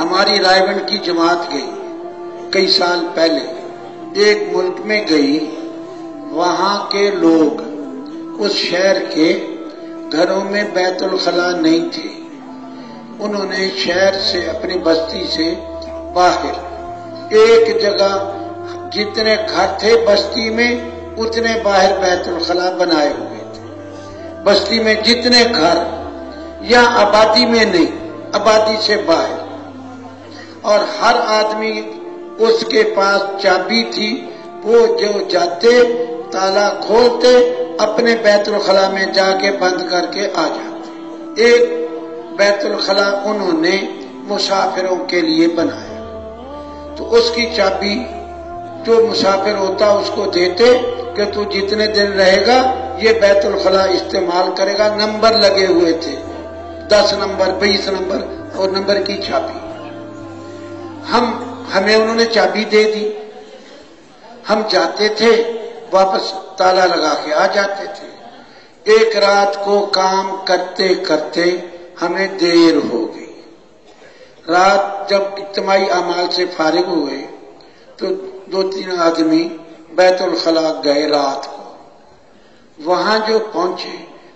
ہماری رائے گنج کی جماعت گئی کئی سال پہلے، ایک ملک میں گئی، وہاں کے لوگ اس شہر کے گھروں میں بیت الخلا نہیں تھے، انہوں نے شہر سے اپنی بستی سے باہر ایک جگہ جتنے گھر تھے بستی میں اتنے باہر بیت الخلا بنائے ہوئے تھے۔ بستی میں جتنے گھر، یا آبادی میں نہیں، آبادی سے باہر، اور ہر آدمی اس کے پاس چابی تھی، وہ جو جاتے تالا کھولتے اپنے بیت الخلا میں جا کے بند کر کے آ جاتے۔ ایک بیت الخلا انہوں نے مسافروں کے لیے بنایا، تو اس کی چابی جو مسافر ہوتا اس کو دیتے کہ تو جتنے دن رہے گا یہ بیت الخلا استعمال کرے گا، نمبر لگے ہوئے تھے، 10 نمبر 20 نمبر اور نمبر کی چابی۔ ہمیں انہوں نے چابی دے دی، ہم جاتے تھے واپس تالا لگا کے آ جاتے تھے۔ ایک رات کو کام کرتے کرتے ہمیں دیر ہو گئی، رات جب اجتماعی اعمال سے فارغ ہوئے تو 2-3 آدمی بیت الخلا گئے رات کو، وہاں جو پہنچے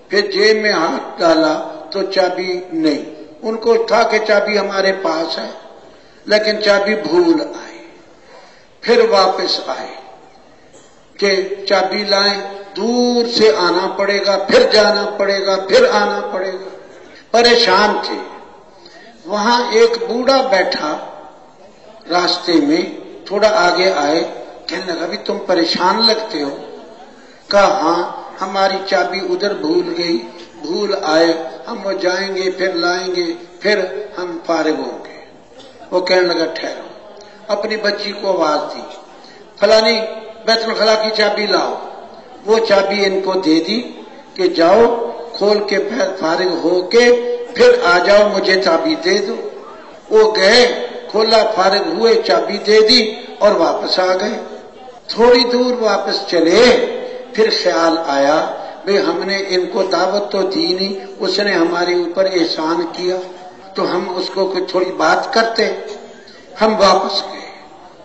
پھر جیب میں ہاتھ ڈالا تو چابی نہیں، ان کو تھا کہ چابی ہمارے پاس ہے، لیکن چابی بھول آئے۔ پھر واپس آئے کہ چابی لائیں، دور سے آنا پڑے گا، پھر جانا پڑے گا، پھر آنا پڑے گا، پریشان تھے۔ وہاں ایک بوڑھا بیٹھا راستے میں، تھوڑا آگے آئے، کہنے لگا بھی تم پریشان لگتے ہو؟ کہا ہاں ہماری چابی ادھر بھول گئی، بھول آئے، ہم وہ جائیں گے پھر لائیں گے پھر ہم فارغ ہوں گے۔ وہ کہنے لگا ٹھہرو، اپنی بچی کو آواز دی فلانی بیت الخلا کی چابی لاؤ۔ وہ چابی ان کو دے دی کہ جاؤ کھول کے فارغ ہو کے پھر آ جاؤ، مجھے چابی دے دو۔ وہ گئے، کھولا، فارغ ہوئے، چابی دے دی اور واپس آ گئے۔ تھوڑی دور واپس چلے، پھر خیال آیا بھئی ہم نے ان کو دعوت تو دی نہیں، اس نے ہمارے اوپر احسان کیا تو ہم اس کو کچھ تھوڑی بات کرتے۔ ہم واپس گئے،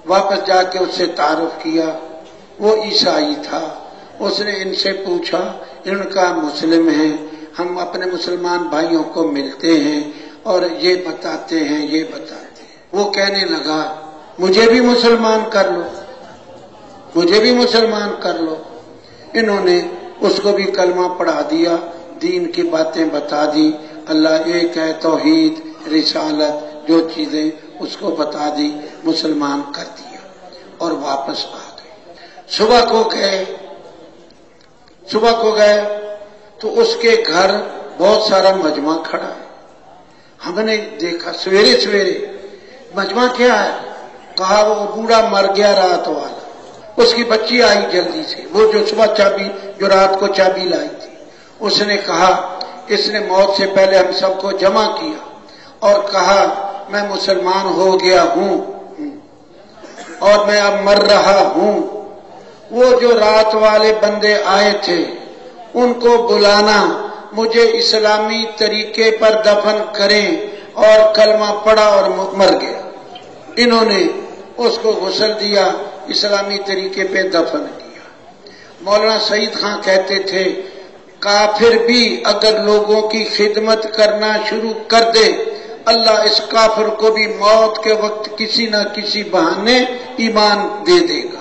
واپس جا کے اس سے تعارف کیا، وہ عیسائی تھا۔ اس نے ان سے پوچھا، ان کا مسلم ہے، ہم اپنے مسلمان بھائیوں کو ملتے ہیں اور یہ بتاتے ہیں یہ بتاتے ہیں۔ وہ کہنے لگا مجھے بھی مسلمان کر لو، مجھے بھی مسلمان کر لو۔ انہوں نے اس کو بھی کلمہ پڑھا دیا، دین کی باتیں بتا دی، اللہ ایک ہے، توحید، رسالت، جو چیزیں اس کو بتا دی، مسلمان کر دیا اور واپس آ گئے۔ صبح کو گئے تو اس کے گھر بہت سارا مجمع کھڑا ہے۔ ہم نے دیکھا سویرے سویرے، مجمع کیا ہے؟ کہا وہ بوڑھا مر گیا رات والا، اس کی بچی آئی جلدی سے، وہ جو صبح چابی، جو رات کو چابی لائی تھی، اس نے کہا اس نے موت سے پہلے ہم سب کو جمع کیا اور کہا میں مسلمان ہو گیا ہوں اور میں اب مر رہا ہوں۔ وہ جو رات والے بندے آئے تھے ان کو بلانا، مجھے اسلامی طریقے پر دفن کریں، اور کلمہ پڑھا اور مر گیا۔ انہوں نے اس کو غسل دیا، اسلامی طریقے پہ دفن کیا۔ مولانا سعید خان کہتے تھے کافر بھی اگر لوگوں کی خدمت کرنا شروع کر دے، اللہ اس کافر کو بھی موت کے وقت کسی نہ کسی بہانے ایمان دے دے گا۔